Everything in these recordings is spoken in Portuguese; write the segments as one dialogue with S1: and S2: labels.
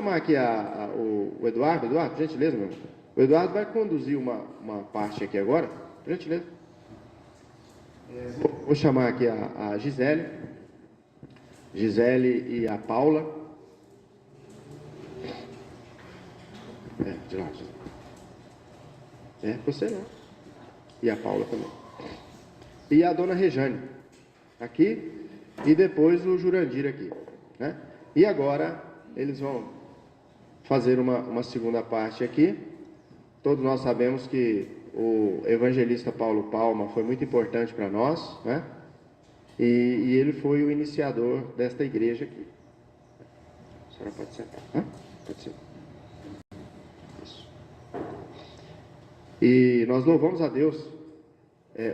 S1: chamar aqui o Eduardo. Eduardo, por gentileza, meu. O Eduardo vai conduzir uma parte aqui agora, por gentileza. Vou chamar aqui a Gisele e a Paula. De lá, você não. E a Paula também. E a dona Rejane, aqui. E depois o Jurandir aqui, né? E agora eles vão fazer uma segunda parte aqui. Todos nós sabemos que o evangelista Paulo Palma foi muito importante para nós, né? E ele foi o iniciador desta igreja aqui. A senhora pode sentar, né? Pode sentar. Isso. E nós louvamos a Deus.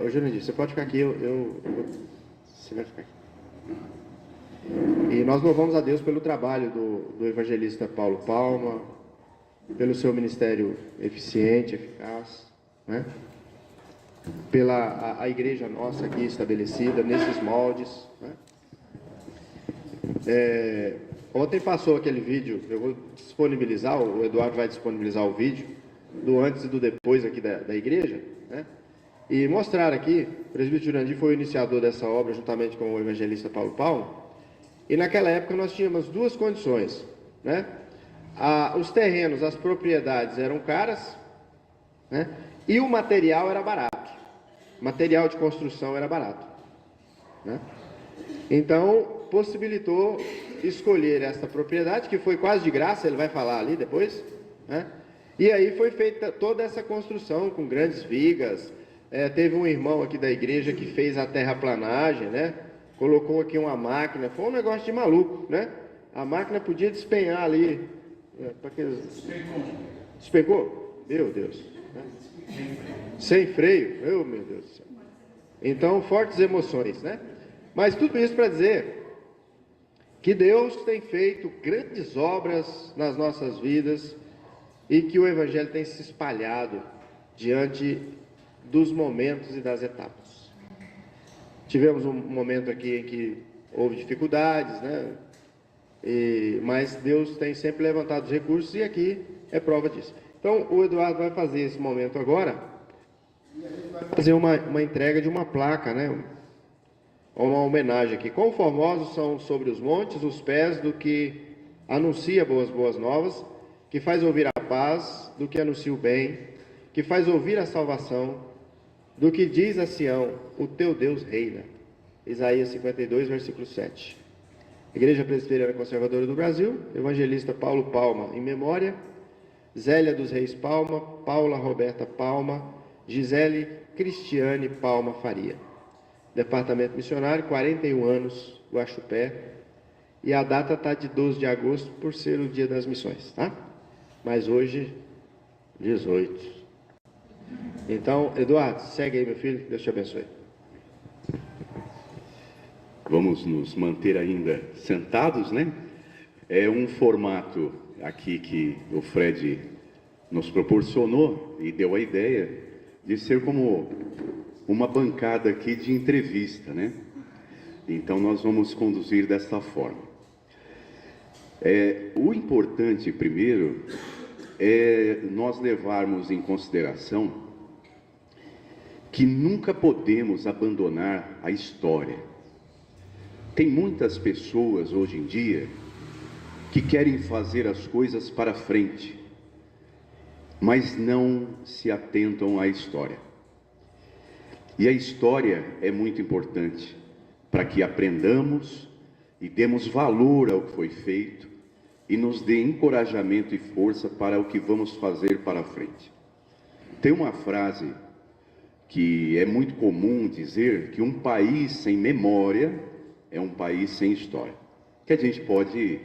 S1: Ô Jurandir, você pode ficar aqui, você vai ficar aqui. E nós louvamos a Deus pelo trabalho do evangelista Paulo Palma, pelo seu ministério eficiente, eficaz, né? Pela a igreja nossa aqui estabelecida nesses moldes, né? Ontem passou aquele vídeo, eu vou disponibilizar, o Eduardo vai disponibilizar o vídeo do antes e do depois aqui da igreja, né? E mostrar aqui, o presbítero Jurandir foi o iniciador dessa obra juntamente com o evangelista Paulo Palma. E naquela época nós tínhamos duas condições, né? Os terrenos, as propriedades eram caras, né? E o material era barato. O material de construção era barato, né? Então, possibilitou escolher esta propriedade, que foi quase de graça, ele vai falar ali depois, né? E aí foi feita toda essa construção com grandes vigas. Teve um irmão aqui da igreja que fez a terraplanagem, né? Colocou aqui uma máquina, foi um negócio de maluco, né? A máquina podia despenhar ali. Despencou? Meu Deus. Né? Sem freio? Meu Deus do céu. Então, fortes emoções, né? Mas tudo isso para dizer que Deus tem feito grandes obras nas nossas vidas e que o Evangelho tem se espalhado diante dos momentos e das etapas. Tivemos um momento aqui em que houve dificuldades, né? Mas Deus tem sempre levantado os recursos e aqui é prova disso. Então, o Eduardo vai fazer esse momento agora e a gente vai fazer uma entrega de uma placa, né? Uma homenagem aqui. Quão formosos são sobre os montes os pés do que anuncia boas novas, que faz ouvir a paz, do que anuncia o bem, que faz ouvir a salvação, do que diz a Sião, o teu Deus reina. Isaías 52, versículo 7. Igreja Presbiteriana Conservadora do Brasil, evangelista Paulo Palma, em memória, Zélia dos Reis Palma, Paula Roberta Palma, Gisele Cristiane Palma Faria. Departamento Missionário, 41 anos, Guaxupé. E a data está de 12 de agosto, por ser o dia das missões, tá? Mas hoje, 18. Então, Eduardo, segue aí, meu filho, Deus te abençoe.
S2: Vamos nos manter ainda sentados, né? É um formato aqui que o Fred nos proporcionou e deu a ideia de ser como uma bancada aqui de entrevista, né? Então nós vamos conduzir desta forma. O importante, primeiro, é nós levarmos em consideração que nunca podemos abandonar a história. Tem muitas pessoas hoje em dia que querem fazer as coisas para frente, mas não se atentam à história. E a história é muito importante para que aprendamos e demos valor ao que foi feito e nos dê encorajamento e força para o que vamos fazer para frente. Tem uma frase que é muito comum dizer que um país sem memória é um país sem história. Que a gente pode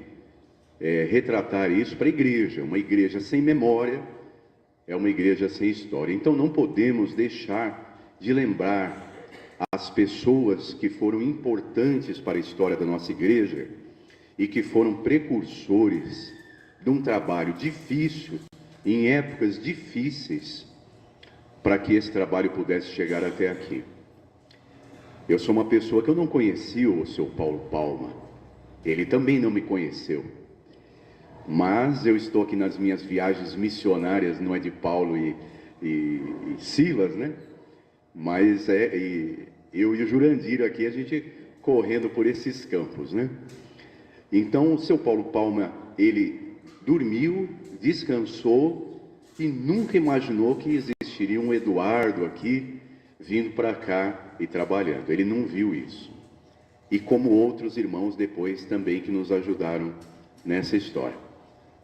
S2: retratar isso para a igreja. Uma igreja sem memória é uma igreja sem história. Então não podemos deixar de lembrar as pessoas que foram importantes para a história da nossa igreja e que foram precursores de um trabalho difícil, em épocas difíceis, para que esse trabalho pudesse chegar até aqui. Eu sou uma pessoa que eu não conhecia o seu Paulo Palma. Ele também não me conheceu. Mas eu estou aqui nas minhas viagens missionárias, não é de Paulo e Silas, né? Mas eu e o Jurandir aqui, a gente correndo por esses campos, né? Então, o seu Paulo Palma, ele dormiu, descansou e nunca imaginou que existiria um Eduardo aqui, vindo para cá e trabalhando. Ele não viu isso. E como outros irmãos depois também que nos ajudaram nessa história.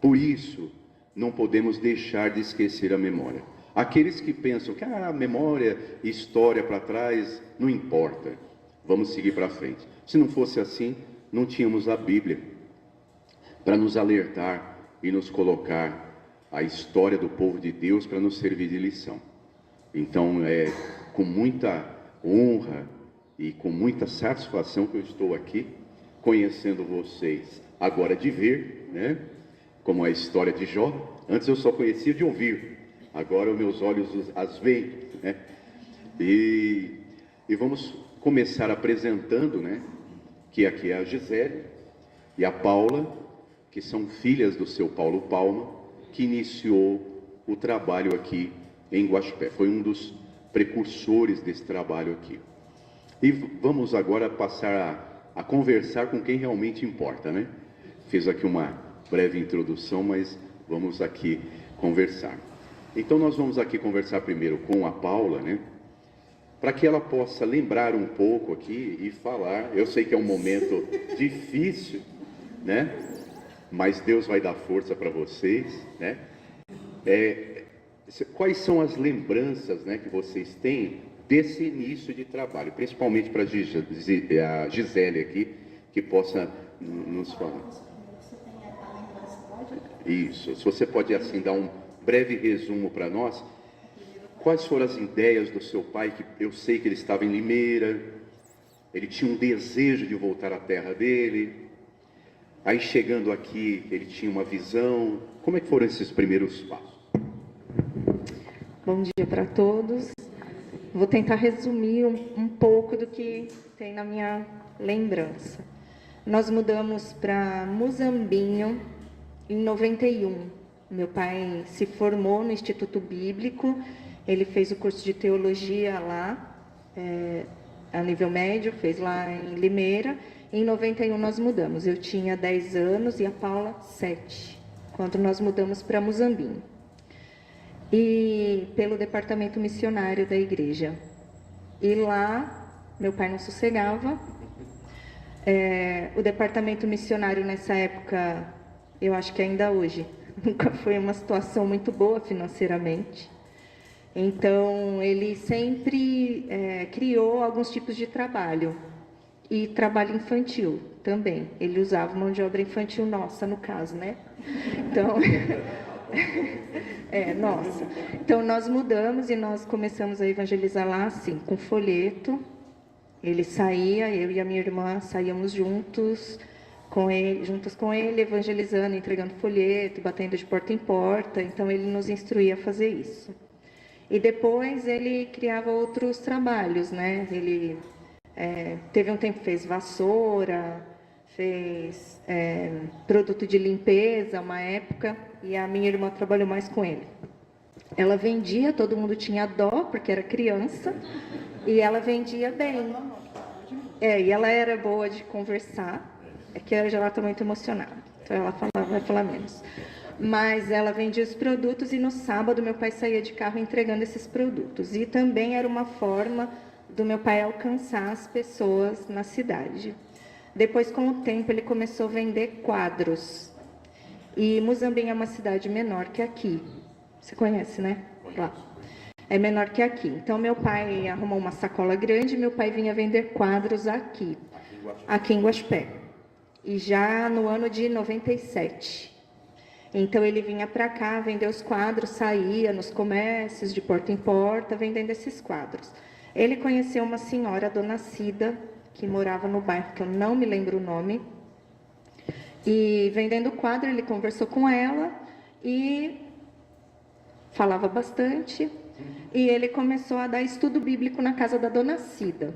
S2: Por isso, não podemos deixar de esquecer a memória. Aqueles que pensam que a memória, história para trás, não importa. Vamos seguir para frente. Se não fosse assim, não tínhamos a Bíblia para nos alertar e nos colocar a história do povo de Deus para nos servir de lição. Então, é com muita honra e com muita satisfação que eu estou aqui, conhecendo vocês agora de ver, né? Como a história de Jó. Antes eu só conhecia de ouvir, agora os meus olhos as veem, né? E vamos começar apresentando, né? Que aqui é a Gisele e a Paula, que são filhas do seu Paulo Palma, que iniciou o trabalho aqui em Guaxupé. Foi um dos precursores desse trabalho aqui. E vamos agora passar a conversar com quem realmente importa, né? Fiz aqui uma breve introdução, mas vamos aqui conversar. Então nós vamos aqui conversar primeiro com a Paula, né? Para que ela possa lembrar um pouco aqui e falar. Eu sei que é um momento difícil, né? Mas Deus vai dar força para vocês, né? Quais são as lembranças, né, que vocês têm desse início de trabalho, principalmente para a Gisele aqui, que possa nos falar. Isso, se você pode assim dar um breve resumo para nós. Quais foram as ideias do seu pai, que eu sei que ele estava em Limeira, ele tinha um desejo de voltar à terra dele, aí chegando aqui, ele tinha uma visão. Como é que foram esses primeiros passos?
S3: Bom dia para todos. Vou tentar resumir um pouco do que tem na minha lembrança. Nós mudamos para Muzambinho em 91. Meu pai se formou no Instituto Bíblico, ele fez o curso de teologia lá, a nível médio, fez lá em Limeira. Em 91 nós mudamos. Eu tinha 10 anos e a Paula 7, quando nós mudamos para Muzambinho. E pelo departamento missionário da igreja. E lá, meu pai não sossegava. O departamento missionário nessa época, eu acho que ainda hoje, nunca foi uma situação muito boa financeiramente. Então, ele sempre criou alguns tipos de trabalho. E trabalho infantil também. Ele usava mão de obra infantil nossa, no caso, né? Então... nossa. Então, nós mudamos e nós começamos a evangelizar lá, assim, com folheto. Ele saía, eu e a minha irmã saíamos juntos com ele, evangelizando, entregando folheto, batendo de porta em porta. Então, ele nos instruía a fazer isso. E depois ele criava outros trabalhos, né? Ele teve um tempo que fez vassoura, fez produto de limpeza, uma época, e a minha irmã trabalhou mais com ele. Ela vendia, todo mundo tinha dó, porque era criança, e ela vendia bem. E ela era boa de conversar, que ela já estava muito emocionada, então ela vai falar menos. Mas ela vendia os produtos e no sábado meu pai saía de carro entregando esses produtos. E também era uma forma do meu pai alcançar as pessoas na cidade. Depois, com o tempo, ele começou a vender quadros. E Muzambinho é uma cidade menor que aqui. Você conhece, né? Lá. É menor que aqui. Então, meu pai arrumou uma sacola grande e meu pai vinha vender quadros aqui em Guaxupé. E já no ano de 97. Então, ele vinha para cá vender os quadros, saía nos comércios, de porta em porta, vendendo esses quadros. Ele conheceu uma senhora, a dona Cida, que morava no bairro, que eu não me lembro o nome. E vendendo quadro, ele conversou com ela e falava bastante. E ele começou a dar estudo bíblico na casa da dona Cida.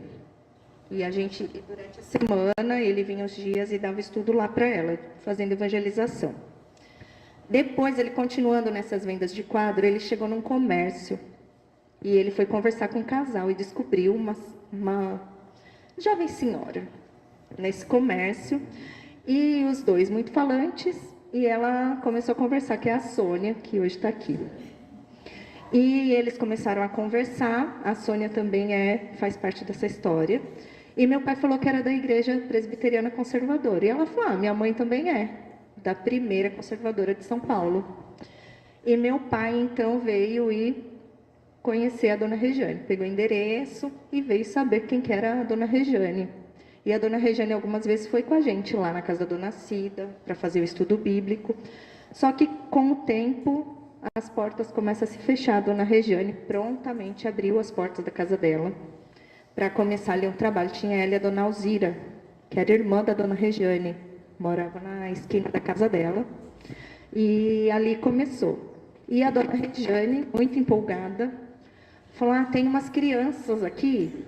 S3: E a gente, durante a semana, ele vinha os dias e dava estudo lá para ela, fazendo evangelização. Depois, ele continuando nessas vendas de quadro, ele chegou num comércio e ele foi conversar com um casal e descobriu uma jovem senhora nesse comércio, e os dois muito falantes, e ela começou a conversar, que é a Sônia, que hoje está aqui. E eles começaram a conversar, a Sônia também faz parte dessa história, e meu pai falou que era da igreja presbiteriana conservadora, e ela falou, minha mãe também é, da primeira conservadora de São Paulo. E meu pai, então, veio e conhecer a dona Regiane, pegou o endereço e veio saber quem que era a dona Regiane. E a dona Regiane algumas vezes foi com a gente lá na casa da dona Cida, para fazer o estudo bíblico. Só que com o tempo, as portas começam a se fechar. A dona Regiane prontamente abriu as portas da casa dela para começar ali um trabalho. Tinha ela e a dona Alzira, que era irmã da dona Regiane, morava na esquina da casa dela. E ali começou. E a dona Regiane, muito empolgada, falou, tem umas crianças aqui...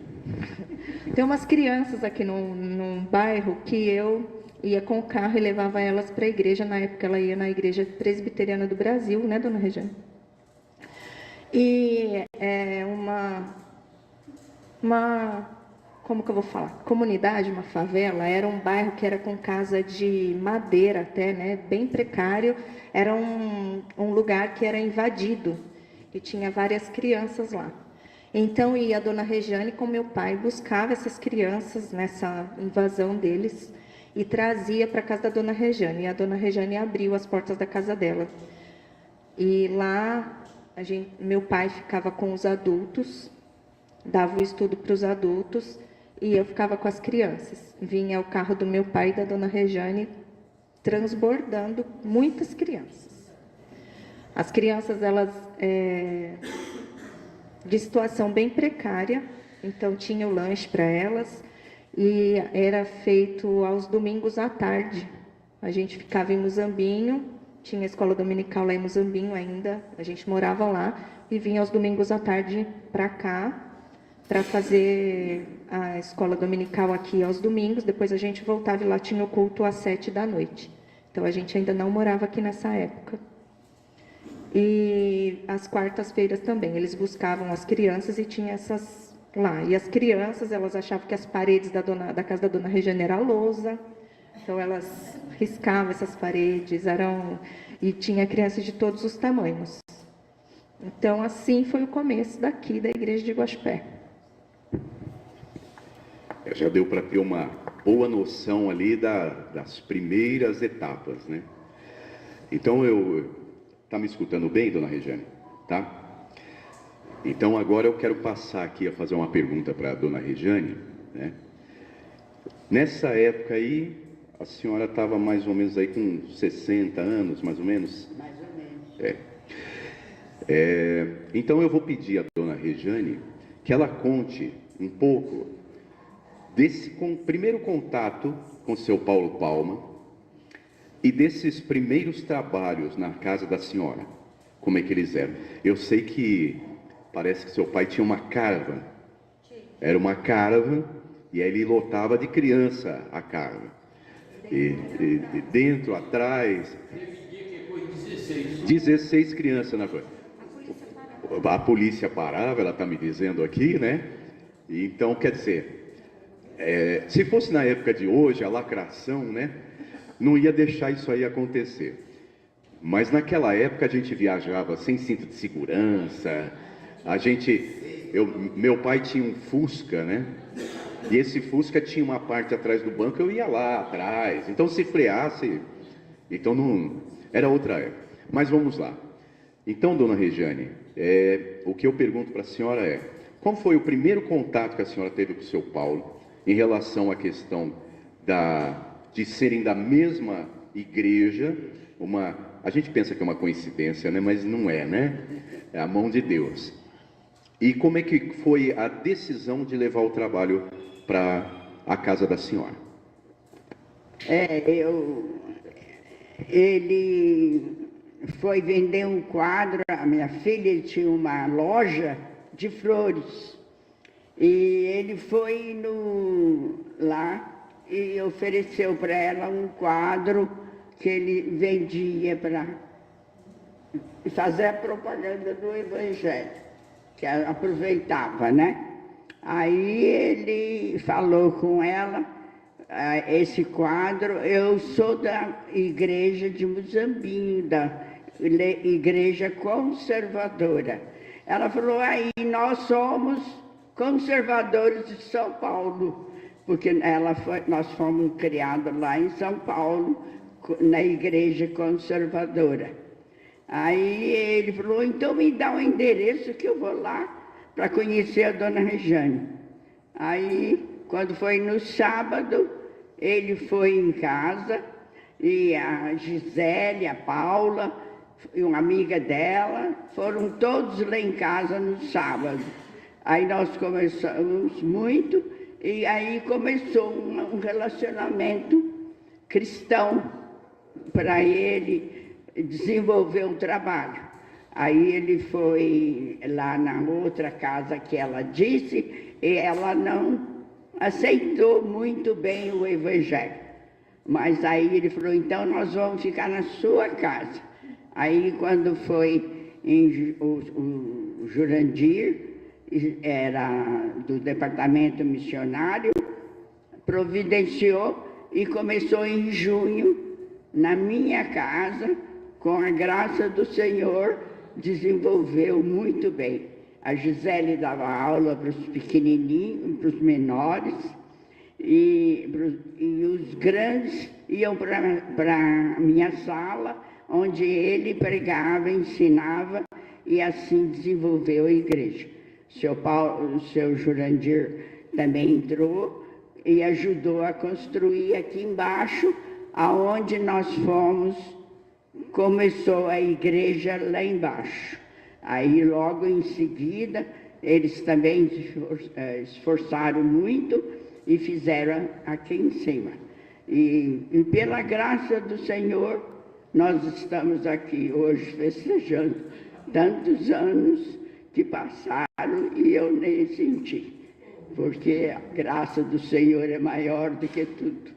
S3: Tem umas crianças aqui num bairro que eu ia com o carro e levava elas para a igreja. Na época, ela ia na Igreja Presbiteriana do Brasil, né, dona Regiane? E como que eu vou falar? Comunidade, uma favela, era um bairro que era com casa de madeira até, né, bem precário. Era um lugar que era invadido e tinha várias crianças lá. Então, ia a dona Regiane com meu pai, buscava essas crianças nessa invasão deles e trazia para a casa da dona Regiane. E a dona Regiane abriu as portas da casa dela. E lá, meu pai ficava com os adultos, dava o estudo para os adultos, e eu ficava com as crianças. Vinha o carro do meu pai e da dona Regiane transbordando muitas crianças. As crianças, elas... de situação bem precária, então tinha o lanche para elas, e era feito aos domingos à tarde. A gente ficava em Muzambinho, tinha a escola dominical lá em Muzambinho ainda, a gente morava lá, e vinha aos domingos à tarde para cá, para fazer a escola dominical aqui aos domingos, depois a gente voltava e lá tinha o culto às 7 da noite. Então a gente ainda não morava aqui nessa época. E às quartas-feiras também, eles buscavam as crianças e tinha essas lá. E as crianças, elas achavam que as paredes da casa da dona Regiane era lousa, então elas riscavam essas paredes, e tinha crianças de todos os tamanhos. Então, assim foi o começo daqui da igreja de Guaxupé.
S2: Já deu para ter uma boa noção ali das primeiras etapas, né? Então, tá me escutando bem, dona Regiane? Tá? Então, agora eu quero passar aqui a fazer uma pergunta para a dona Regiane, né? Nessa época aí, a senhora estava mais ou menos aí com 60 anos, mais ou menos?
S4: Mais ou menos.
S2: Então, eu vou pedir à dona Regiane que ela conte um pouco desse primeiro contato com o seu Paulo Palma, e desses primeiros trabalhos na casa da senhora, como é que eles eram? Eu sei que parece que seu pai tinha uma caravan. Era uma caravan, e aí ele lotava de criança a caravan. E dentro, atrás... 16 crianças na coisa. A polícia parava, ela está me dizendo aqui, né? Então, quer dizer, se fosse na época de hoje, a lacração, né? Não ia deixar isso aí acontecer. Mas naquela época a gente viajava sem cinto de segurança. Meu pai tinha um Fusca, né? E esse Fusca tinha uma parte atrás do banco, eu ia lá atrás. Então se freasse, então não era outra época. Mas vamos lá. Então, dona Regiane, o que eu pergunto para a senhora qual foi o primeiro contato que a senhora teve com o seu Paulo em relação à questão de serem da mesma igreja? A gente pensa que é uma coincidência, né? Mas não é, né? É a mão de Deus. E como é que foi a decisão de levar o trabalho para a casa da senhora?
S4: Ele foi vender um quadro, a minha filha tinha uma loja de flores. E ele foi lá e ofereceu para ela um quadro que ele vendia e fazer a propaganda do Evangelho, que aproveitava, né? Aí ele falou com ela, esse quadro, eu sou da igreja de Muzambinho, da igreja conservadora. Ela falou, aí nós somos conservadores de São Paulo, porque nós fomos criados lá em São Paulo, na igreja conservadora. Aí ele falou, então me dá o endereço que eu vou lá para conhecer a dona Rejane. Aí, quando foi no sábado, ele foi em casa, e a Gisele, a Paula, e uma amiga dela, foram todos lá em casa no sábado. Aí nós conversamos muito, e aí começou um relacionamento cristão para ele desenvolver um trabalho. Aí ele foi lá na outra casa que ela disse, e ela não aceitou muito bem o Evangelho. Mas aí ele falou, então nós vamos ficar na sua casa. Aí quando foi o Jurandir, era do departamento missionário, providenciou e começou em junho, na minha casa, com a graça do Senhor, desenvolveu muito bem. A Gisele dava aula para os pequenininhos, para os menores, e os grandes iam para a minha sala, onde ele pregava, ensinava, e assim desenvolveu a igreja. O seu Jurandir também entrou e ajudou a construir aqui embaixo, aonde nós fomos, começou a igreja lá embaixo. Aí logo em seguida, eles também esforçaram muito e fizeram aqui em cima. E pela graça do Senhor, nós estamos aqui hoje festejando tantos anos que passaram e eu nem senti, porque a graça do Senhor é maior do que tudo.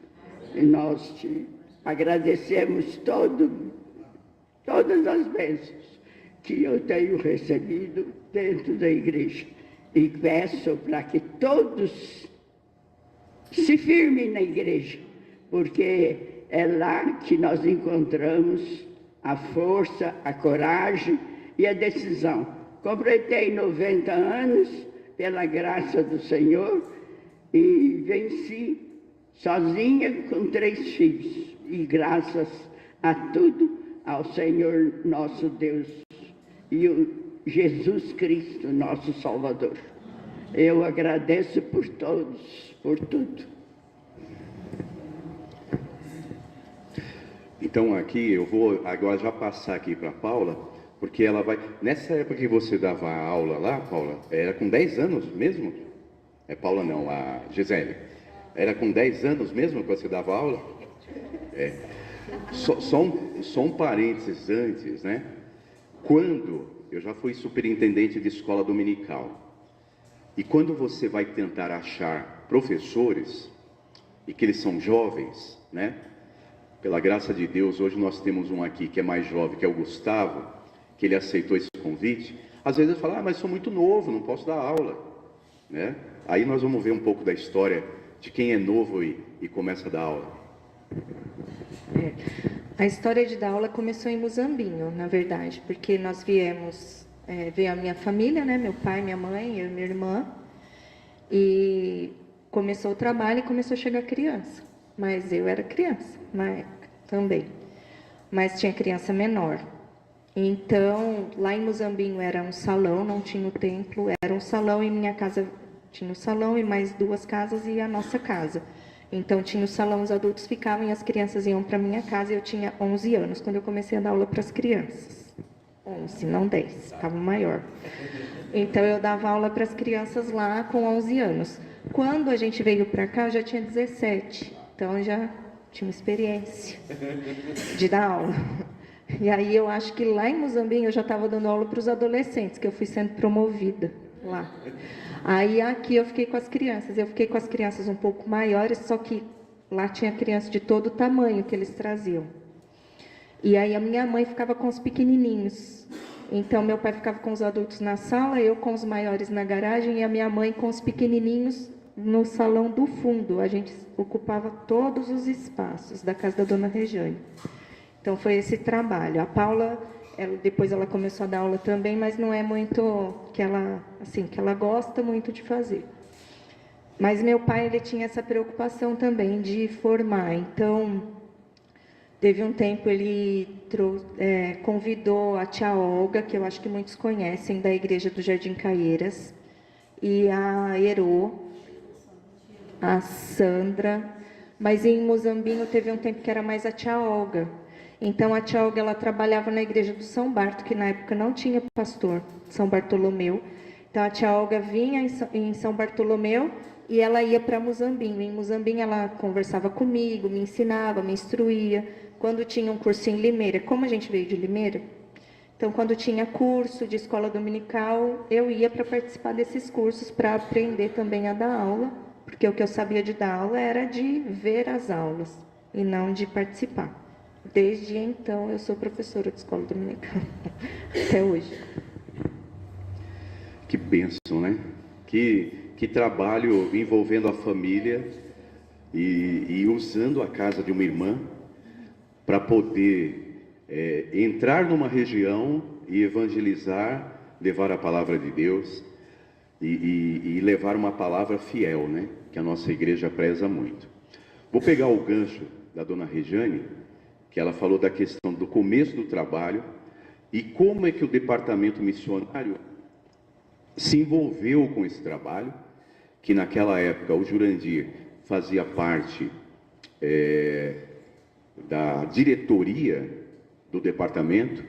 S4: E nós te agradecemos todas as bênçãos que eu tenho recebido dentro da igreja. E peço para que todos se firmem na igreja, porque é lá que nós encontramos a força, a coragem e a decisão. Completei 90 anos, pela graça do Senhor, e venci sozinha com 3 filhos. E graças a tudo, ao Senhor nosso Deus e o Jesus Cristo, nosso Salvador. Eu agradeço por todos, por tudo.
S2: Então aqui eu vou agora já passar aqui para a Paula, porque ela vai... Nessa época que você dava a aula lá, Paula, era com 10 anos mesmo? Paula não, a Gisele. Era com 10 anos mesmo que você dava aula? Só um parênteses antes, né? Quando eu já fui superintendente de escola dominical, e quando você vai tentar achar professores, e que eles são jovens, né? Pela graça de Deus, hoje nós temos um aqui que é mais jovem, que é o Gustavo, que ele aceitou esse convite. Às vezes ele fala, mas sou muito novo, não posso dar aula, né? Aí nós vamos ver um pouco da história de quem é novo e começa a dar aula.
S3: A história de dar aula começou em Muzambinho, na verdade, porque nós veio a minha família, né? Meu pai, minha mãe, eu e minha irmã, e começou o trabalho e começou a chegar criança. Mas eu era criança na época também, mas tinha criança menor. Então, lá em Muzambinho era um salão, não tinha o templo, era um salão, e minha casa tinha o salão e mais 2 casas e a nossa casa. Então, tinha o salão, os adultos ficavam e as crianças iam para minha casa, e eu tinha 11 anos quando eu comecei a dar aula para as crianças. 11, não 10, estava maior. Então, eu dava aula para as crianças lá com 11 anos. Quando a gente veio para cá, eu já tinha 17, então eu já tinha uma experiência de dar aula. E aí eu acho que lá em Muzambinho eu já estava dando aula para os adolescentes, que eu fui sendo promovida lá. Aí aqui eu fiquei com as crianças. Eu fiquei com as crianças um pouco maiores, só que lá tinha criança de todo tamanho que eles traziam. E aí a minha mãe ficava com os pequenininhos. Então, meu pai ficava com os adultos na sala, eu com os maiores na garagem e a minha mãe com os pequenininhos no salão do fundo. A gente ocupava todos os espaços da casa da dona Rejane. Então, foi esse trabalho. A Paula, depois ela começou a dar aula também, mas não é muito que ela gosta muito de fazer. Mas meu pai, ele tinha essa preocupação também de formar. Então, teve um tempo, ele convidou a tia Olga, que eu acho que muitos conhecem, da igreja do Jardim Caieiras, e a Herô, a Sandra, mas em Muzambinho teve um tempo que era mais a tia Olga. Então, a tia Olga, ela trabalhava na igreja do São Barto, que na época não tinha pastor, São Bartolomeu. Então, a tia Olga vinha em São Bartolomeu e ela ia para Muzambinho. Em Muzambinho, ela conversava comigo, me ensinava, me instruía. Quando tinha um curso em Limeira, como a gente veio de Limeira, então, quando tinha curso de escola dominical, eu ia para participar desses cursos, para aprender também a dar aula, porque o que eu sabia de dar aula era de ver as aulas, e não de participar. Desde então, eu sou professora de escola dominical, até hoje.
S2: Que bênção, né? Que trabalho envolvendo a família e usando a casa de uma irmã para poder entrar numa região e evangelizar, levar a palavra de Deus e levar uma palavra fiel, né? Que a nossa igreja preza muito. Vou pegar o gancho da dona Rejane, que ela falou da questão do começo do trabalho e como é que o departamento missionário se envolveu com esse trabalho, que naquela época o Jurandir fazia parte da diretoria do departamento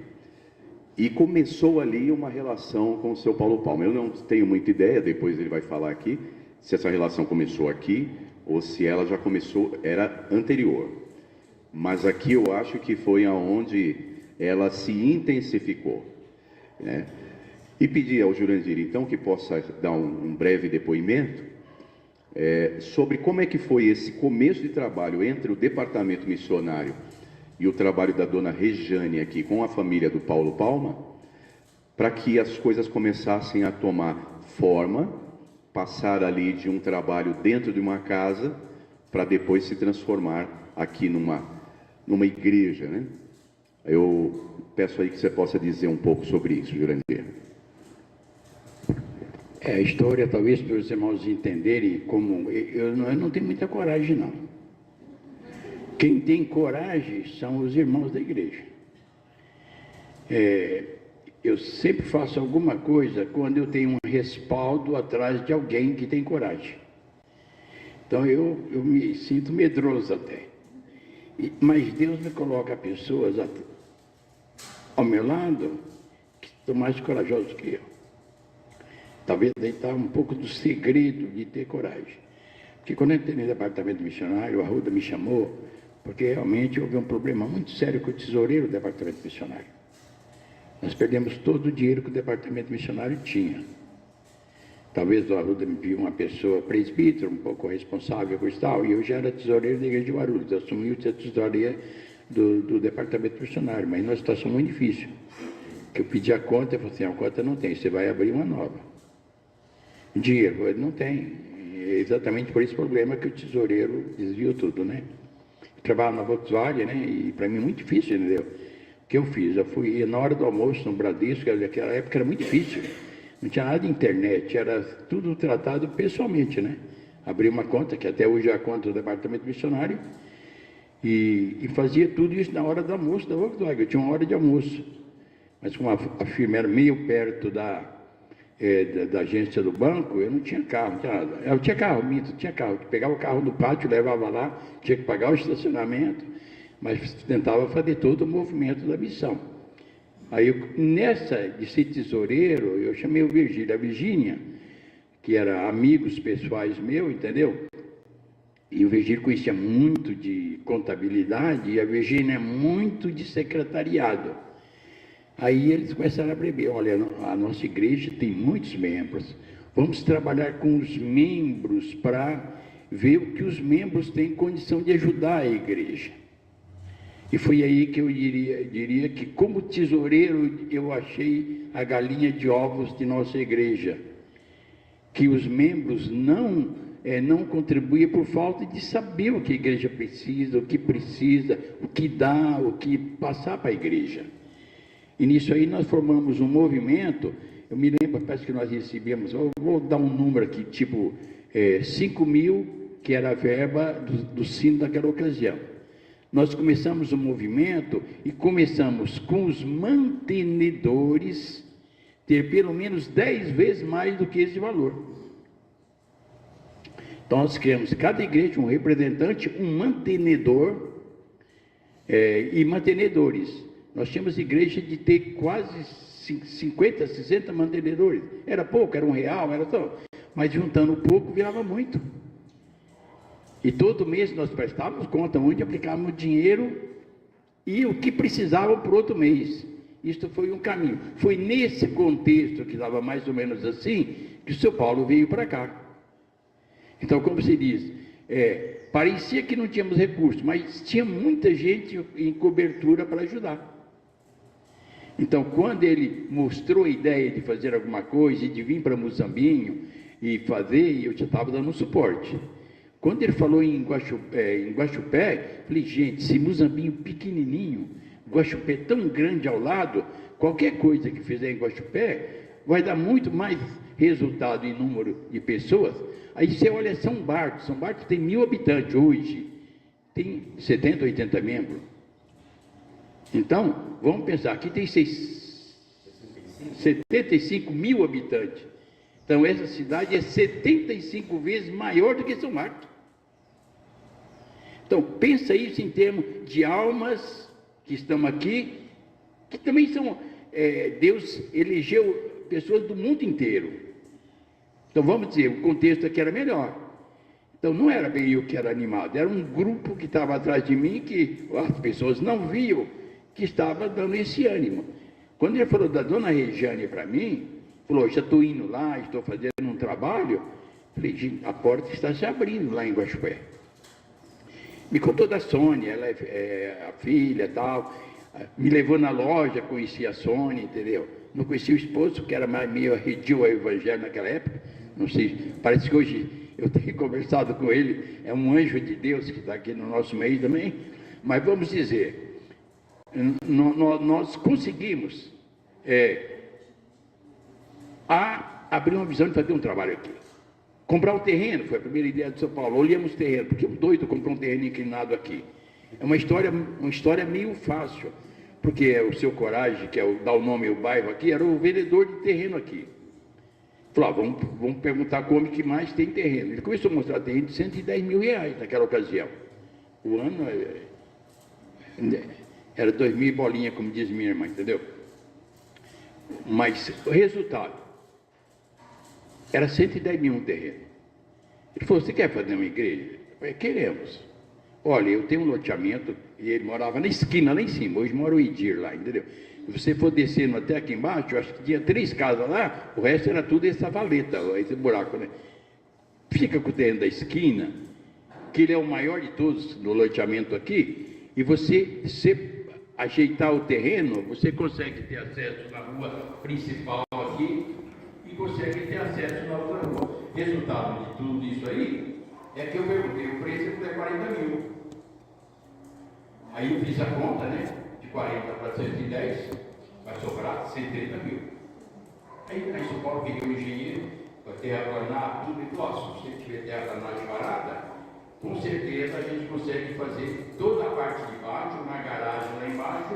S2: e começou ali uma relação com o seu Paulo Palma. Eu não tenho muita ideia, depois ele vai falar aqui, se essa relação começou aqui ou se ela já começou, era anterior. Mas aqui eu acho que foi aonde ela se intensificou, né? E pedir ao Jurandir, então, que possa dar um breve depoimento sobre como é que foi esse começo de trabalho entre o departamento missionário e o trabalho da dona Rejane aqui com a família do Paulo Palma, para que as coisas começassem a tomar forma, passar ali de um trabalho dentro de uma casa, para depois se transformar aqui numa igreja, né? Eu peço aí que você possa dizer um pouco sobre isso, Jurandir.
S5: A história, talvez para os irmãos entenderem como... Eu não tenho muita coragem, não. Quem tem coragem são os irmãos da igreja. Eu sempre faço alguma coisa quando eu tenho um respaldo atrás de alguém que tem coragem. Então, eu me sinto medroso até. Mas Deus me coloca pessoas ao meu lado que estão mais corajosos que eu. Talvez aí está um pouco do segredo de ter coragem. Porque quando eu entrei no departamento missionário, a Arruda me chamou, porque realmente houve um problema muito sério com o tesoureiro do departamento missionário. Nós perdemos todo o dinheiro que o departamento missionário tinha. Talvez o Arruda me viu uma pessoa presbítero, um pouco responsável por isso tal, e eu já era tesoureiro da igreja de Guarulhos, eu assumi a tesouraria do departamento missionário, mas numa situação muito difícil. Que eu pedi a conta, eu falei assim, a conta não tem, você vai abrir uma nova. Dinheiro, ele não tem. É exatamente por esse problema que o tesoureiro desviou tudo, né? Eu trabalho na Volkswagen, né? E para mim é muito difícil, entendeu? O que eu fiz? Eu fui na hora do almoço no Bradesco, naquela época era muito difícil. Não tinha nada de internet, era tudo tratado pessoalmente, né? Abri uma conta, que até hoje é a conta do departamento missionário, e fazia tudo isso na hora do almoço da Volkswagen. Eu tinha uma hora de almoço. Mas como a firma era meio perto da agência do banco, eu não tinha carro, não tinha nada. Eu tinha carro, tinha carro. Eu pegava o carro do pátio, levava lá, tinha que pagar o estacionamento, mas tentava fazer todo o movimento da missão. Aí, nessa de ser tesoureiro, eu chamei o Virgílio, a Virgínia, que era amigos pessoais meus, entendeu? E o Virgílio conhecia muito de contabilidade e a Virgínia muito de secretariado. Aí eles começaram a beber, olha, a nossa igreja tem muitos membros, vamos trabalhar com os membros para ver o que os membros têm condição de ajudar a igreja. E foi aí que eu diria que, como tesoureiro, eu achei a galinha de ovos de nossa igreja, que os membros não contribuem por falta de saber o que a igreja precisa, o que dá, o que passar para a igreja. E nisso aí nós formamos um movimento. Eu me lembro, parece que nós recebemos, eu vou dar um número aqui, tipo 5 mil, que era a verba do sino daquela ocasião. Nós começamos o movimento e começamos com os mantenedores ter pelo menos 10 vezes mais do que esse valor. Então nós criamos, cada igreja, um representante, um mantenedor e mantenedores. Nós tínhamos igreja de ter quase 50, 60 mantenedores. Era pouco, era R$1, era só. Mas juntando pouco, virava muito. E todo mês nós prestávamos conta onde aplicávamos dinheiro e o que precisavam para o outro mês. Isto foi um caminho. Foi nesse contexto, que estava mais ou menos assim, que o seu Paulo veio para cá. Então, como se diz, parecia que não tínhamos recursos, mas tinha muita gente em cobertura para ajudar. Então, quando ele mostrou a ideia de fazer alguma coisa, de vir para Muzambinho e fazer, eu já estava dando suporte. Quando ele falou em Guaxupé, falei, gente, se Muzambinho pequenininho, Guaxupé tão grande ao lado, qualquer coisa que fizer em Guaxupé vai dar muito mais resultado em número de pessoas. Aí você olha São Bartos tem 1.000 habitantes hoje, tem 70, 80 membros. Então, vamos pensar, aqui tem 75 mil habitantes. Então, essa cidade é 75 vezes maior do que São Marcos. Então, pensa isso em termos de almas que estão aqui, que também são, Deus elegeu pessoas do mundo inteiro. Então, vamos dizer, o contexto aqui era melhor. Então, não era bem eu que era animado, era um grupo que estava atrás de mim, que as pessoas não viam, que estava dando esse ânimo. Quando ele falou da dona Regiane para mim, falou, já estou indo lá, estou fazendo um trabalho, falei, gente, a porta está se abrindo lá em Guaxupé. Me contou da Sônia, ela é a filha e tal, me levou na loja, conheci a Sônia, entendeu? Não conheci o esposo, que era meio arredio ao evangelho naquela época, não sei, parece que hoje eu tenho conversado com ele, é um anjo de Deus que está aqui no nosso meio também, mas vamos dizer, nós conseguimos abrir uma visão de fazer um trabalho aqui. Comprar um terreno, foi a primeira ideia de São Paulo. Olhamos terreno, porque um doido comprou um terreno inclinado aqui. É uma história meio fácil, porque o seu Coragem, que é dar o nome ao bairro aqui, era o vendedor de terreno aqui. Falou, vamos perguntar como que mais tem terreno. Ele começou a mostrar terreno de R$110 mil naquela ocasião. O ano era 2.000 bolinha, como diz minha irmã, entendeu? Mas o resultado era 110 mil um terreno. Ele falou, você quer fazer uma igreja? Eu falei, queremos. Olha, eu tenho um loteamento, e ele morava na esquina, lá em cima, hoje mora o Idir lá, entendeu? Se você for descendo até aqui embaixo, eu acho que tinha 3 casas lá, o resto era tudo essa valeta, esse buraco, né? Fica com o terreno da esquina, que ele é o maior de todos no loteamento aqui, e você, se ajeitar o terreno, você consegue ter acesso na rua principal aqui, e consegue ter acesso na outra rua. Resultado de tudo isso aí, é que eu perguntei o preço, ele falou 40 mil. Aí eu fiz a conta, né? De 40 para 110, vai sobrar 130 mil. Aí em São Paulo peguei o engenheiro, para terraplanar tudo, e falou, se você tiver terraplanagem barata, com certeza a gente consegue fazer toda a parte de baixo, uma garagem lá embaixo,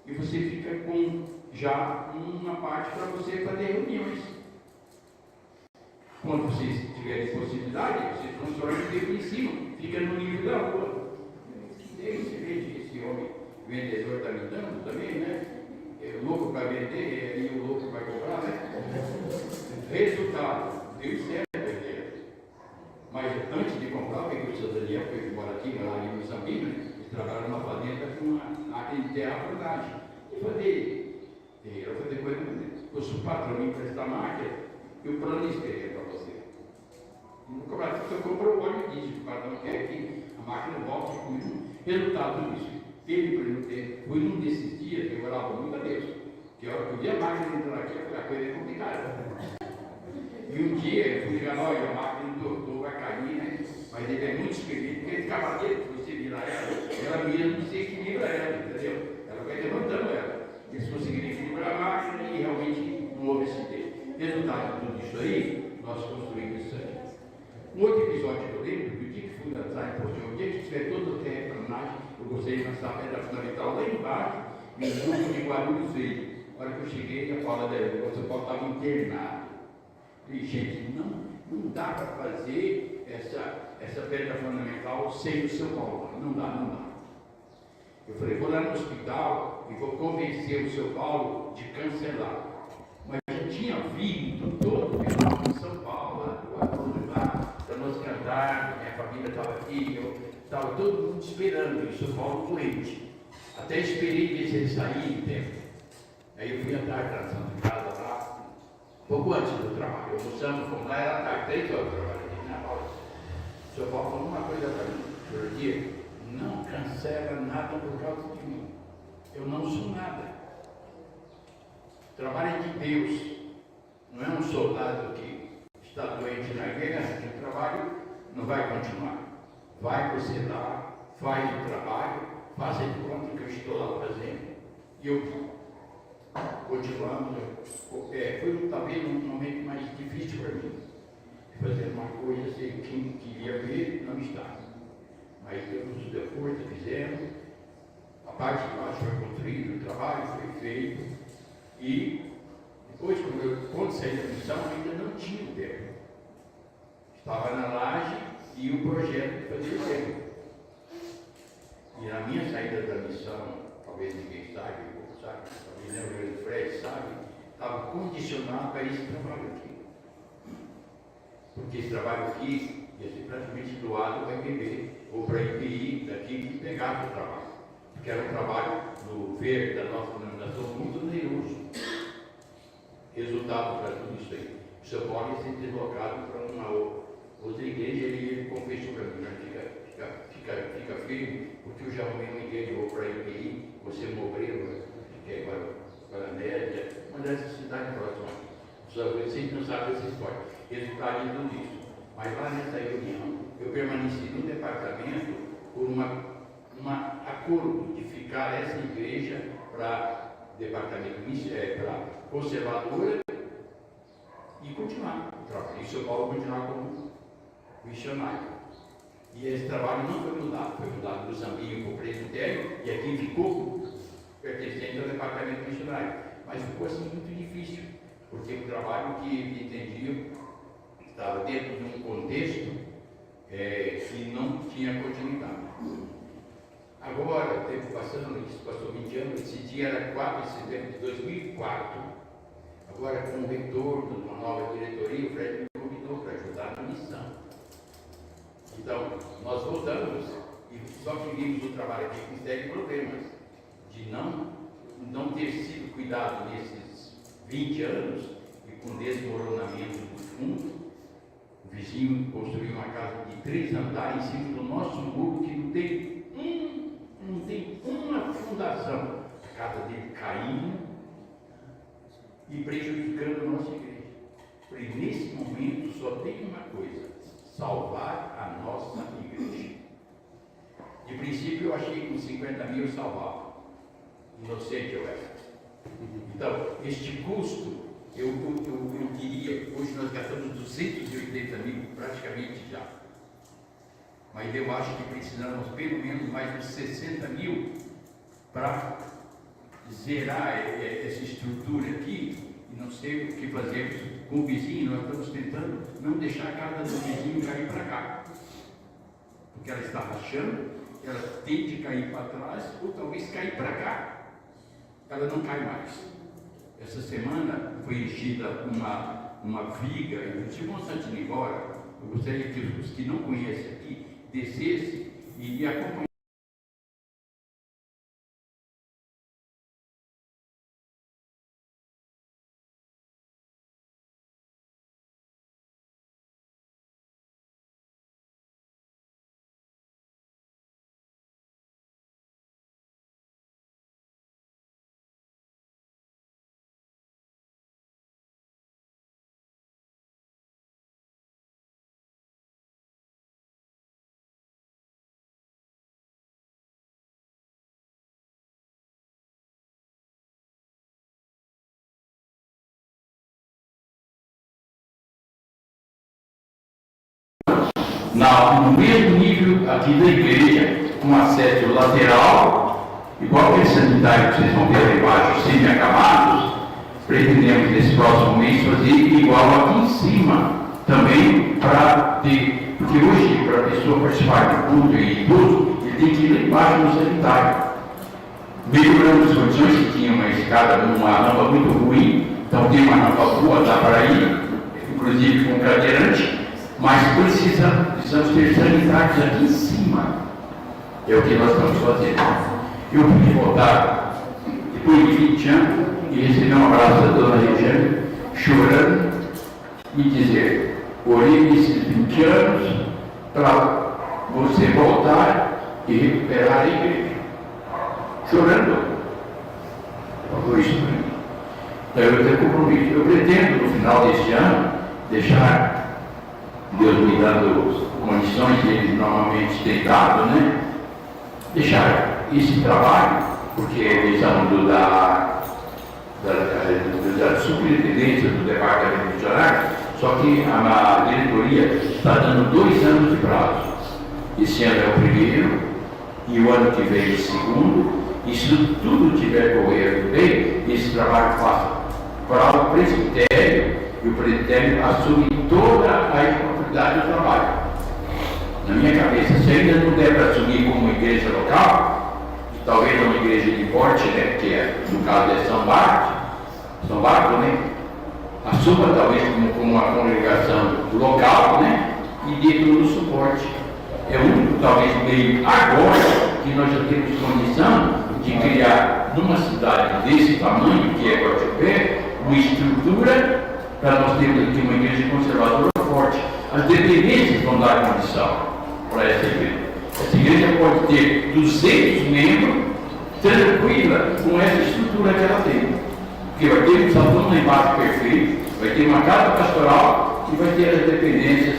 S5: e você fica com já uma parte para você fazer reuniões. Quando vocês tiverem possibilidade, vocês constroem o tempo em cima, fica no nível da rua. Esse homem vendedor está me dando também, né? O louco para vender e o louco para comprar, né? Resultado, deu certo a ideia. Mas antes de comprar, eu peguei o seu Daniel, foi embora aqui, lá em Moçambique, eles trabalham numa fazenda com aquele terraplanagem. E fazer coisa, fosse o patrão me emprestar máquina, eu planejei para você. Você comprou o óleo diesel, o patrão quer que a máquina volte comigo. Resultado disso, Ele, por exemplo, foi num desses dias, eu orava muito a Deus, que a hora que eu vi a máquina entrar aqui, a coisa é complicada. E um dia eu fui ligar, olha, a máquina do doutor vai cair, né? Mas ele é muito experiente, porque ele cavaleiro, se você virar ela mesmo se equilibra ela, entendeu? Ela vai levantando ela. Eles conseguiram equilibrar a máquina e realmente não houve acidente. Resultado de tudo isso aí, nós construímos isso aí. Um outro episódio que eu lembro, que o dia que fui dançar em Porto, o dia que tiver todo o terraplanagem, eu gostei de lançar a pedra fundamental lá embaixo, e o grupo de Guarulhos veio. A hora que eu cheguei, a Paula o São Paulo estava internado. E, gente, não dá para fazer essa pedra fundamental sem o seu Paulo. Não dá. Eu falei, vou lá no hospital e vou convencer o seu Paulo de cancelar. Mas eu tinha vindo todo o pessoal de São Paulo, lá, para nós cantar, minha família estava aqui, eu estava todo mundo esperando, e o seu Paulo doente. Até esperei ver se ele saía em tempo. Aí eu fui à tarde na Santa Casa lá, pouco antes do trabalho. Eu almoçamos, fomos lá, era tarde, 3 horas de trabalho, na pausa. O senhor Paulo falou uma coisa para mim, senhor Dias, não cancela nada por causa de mim. Eu não sou nada. Trabalho é de Deus, não é um soldado que está doente na guerra, que o trabalho não vai continuar. Vai você lá, faz o trabalho, faça de conta que eu estou lá fazendo. E eu continuamos. Foi talvez um momento mais difícil para mim, fazer uma coisa assim, quem queria ver não está. Mas Deus nos deu força, fizemos, a parte de baixo foi construída, o trabalho foi feito, e depois, quando saí da missão, ainda não tinha o terreno. Estava na laje e o projeto de fazer o terreno. E na minha saída da missão, talvez ninguém saiba, talvez o Fred sabe, estava condicionado para esse trabalho aqui. Porque esse trabalho aqui ia ser praticamente doado para a IPB ou para a IPI daqui que pegava o trabalho. Porque era um trabalho, no ver da nossa denominação, muito oneroso. Resultado para tudo isso aí. O seu Paulo ia ser deslocado para uma outra igreja e ele confessou para mim, fica firme, porque eu já arrumei uma igreja, vou para a IPI, você morreu, que é Guaranésia, uma dessas cidades próximas. Vocês não sabem essa história. Resultado de tudo isso. Mas lá nessa reunião, eu permaneci no departamento por um acordo de ficar essa igreja para departamento, para conservadora e continuar o trabalho. E o seu Paulo continuar como missionário. E esse trabalho não foi mudado do Zambinho para o presbitério e aqui ficou pertencente ao departamento missionário. Mas ficou assim muito difícil, porque o trabalho que ele entendia estava dentro de um contexto que não tinha continuidade. Agora, o tempo passando, isso passou 20 anos, esse dia era 4 de setembro de 2004. Agora, com o retorno de uma nova diretoria, o Fred me convidou para ajudar na missão. Então, nós voltamos, e só que vimos o trabalho aqui com sérios problemas, de não ter sido cuidado nesses 20 anos, e com desmoronamento do fundo. O vizinho construiu uma casa de 3 andares em cima do nosso muro, que não tem uma fundação. A casa dele caindo e prejudicando a nossa igreja. Porque nesse momento só tem uma coisa: salvar a nossa igreja. De princípio eu achei que com 50 mil eu salvava. Inocente eu era. Então, este custo, eu diria, hoje nós gastamos 280 mil praticamente já. Mas eu acho que precisamos pelo menos mais de 60 mil para zerar essa estrutura aqui e não sei o que fazemos com o vizinho. Nós estamos tentando não deixar a casa do vizinho cair para cá, porque ela está rachando, ela tem de cair para trás ou talvez cair para cá. Ela não cai mais. Essa semana foi erigida uma viga em Simão Santinigora. Eu gostaria que os que não conhecem aqui descessem e me acompanhassem. no mesmo nível aqui da igreja, com acesso lateral, igual aquele sanitário que vocês vão ver lá embaixo, semi-acabados. Pretendemos nesse próximo mês fazer igual aqui em cima também, para ter, porque hoje, para a pessoa participar do culto e tudo, ele tem que ir lá embaixo no sanitário. Melhoramos as condições, que tinha uma escada, uma rampa muito ruim, então tem uma rampa boa, dá para ir, inclusive com cadeirante, mas precisamos ter sanitários aqui em cima. É o que nós estamos fazendo. Eu pude voltar depois de 20 anos e receber um abraço da dona Regiane, chorando, e dizer: orei esses 20 anos para você voltar e recuperar a igreja. Chorando. Falou isso para mim. Então eu tenho compromisso. Eu pretendo, no final deste ano, deixar, Deus me dando condições, ele normalmente tem dado, né? Deixar esse trabalho, porque eles são da superintendência do departamento missionário, só que a diretoria está dando 2 anos de prazo. Esse ano é o primeiro, e o ano que vem o segundo, e se tudo tiver correndo bem, esse trabalho passa para o presbitério, e o presbitério assume toda a responsabilidade do trabalho. Na minha cabeça, se ainda não der para assumir como igreja local, talvez uma igreja de porte, né, que é, no caso é São Barco, né, assuma talvez como uma congregação local, né, e dê todo o suporte. É o único, talvez, meio agora que nós já temos condição de criar, numa cidade desse tamanho, que é Guaxupé, uma estrutura para nós termos aqui uma igreja conservadora forte. As dependências vão dar condição para essa igreja. Essa igreja pode ter 200 membros, tranquila, com essa estrutura que ela tem. Porque vai ter um salão lá embaixo perfeito, vai ter uma casa pastoral e vai ter as dependências.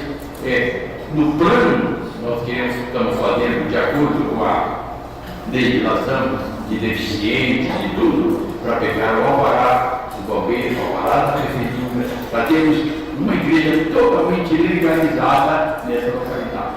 S5: No plano, nós estamos fazendo de acordo com a legislação de deficientes e tudo, para pegar o alvará do bombeiro, o alvará da prefeitura, para termos uma igreja totalmente legalizada nessa localidade.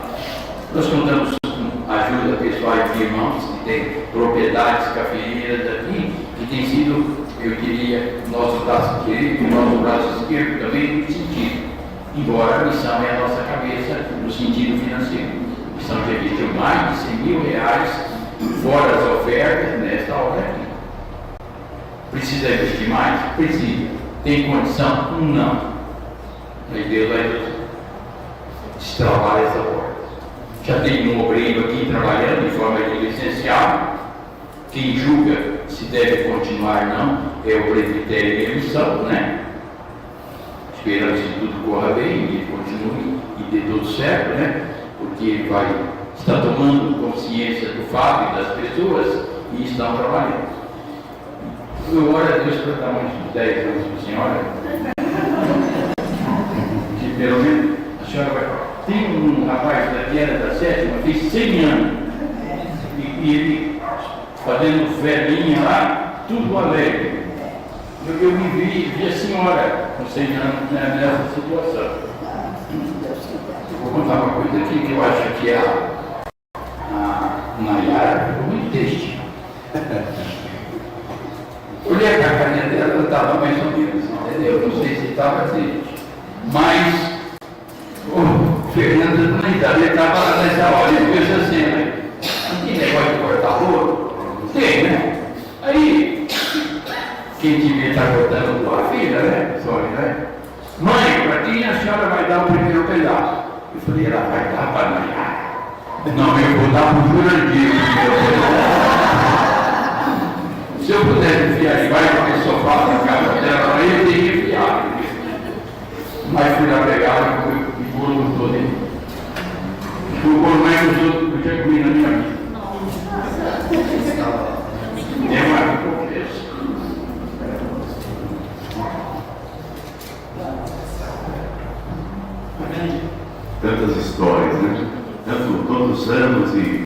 S5: Nós contamos com a ajuda pessoal de irmãos que têm propriedades cafeeiras aqui, que tem sido, eu diria, nosso braço direito e nosso braço esquerdo também no sentido. Embora a missão é a nossa cabeça no sentido financeiro. A missão já investiu mais de 100 mil reais, fora as ofertas, nesta obra aqui. Precisa investir mais? Precisa. Tem condição? Não. Mas Deus vai destravar essa porta. Já tem um obreiro aqui trabalhando de forma de licenciado. Quem julga se deve continuar ou não é o presbitério e a missão, né? Esperamos que tudo corra bem, e ele continue e dê tudo certo, né? Porque ele está tomando consciência do fato e das pessoas e estão trabalhando. Eu oro a Deus para dar uns 10 anos para a senhora, que pelo menos a senhora vai. Tem um rapaz que era da 7ª, fez 100 anos, e ele fazendo velhinha lá, tudo alegre. Eu me vi a senhora com 100 anos nessa situação. Vou contar uma coisa aqui que eu acho que a Nayara ficou muito triste. Olhei para a carinha dela, ela estava mais ou menos, entendeu? Não sei se estava triste. Mas o Fernando, na idade, ele estava lá nessa hora e pensa assim, né? Não tem negócio de cortar rolo? Tem, né? Aí, quem devia estar cortando a filha, né? Sônia, né? Mãe, para quem a senhora vai dar o primeiro pedaço? Eu falei, ela vai dar para Nayara. Não, eu vou dar para o Jurandir o primeiro pedaço. Se eu pudesse enfiar debaixo do sofá na casa dela, aí eu teria enfiado. Mas fui lá pegar e o bolo gostou dele. O bolo mais gostoso que eu tinha comido na minha vida. É mais que eu confesso.
S2: Tantas histórias, né? Todos os anos e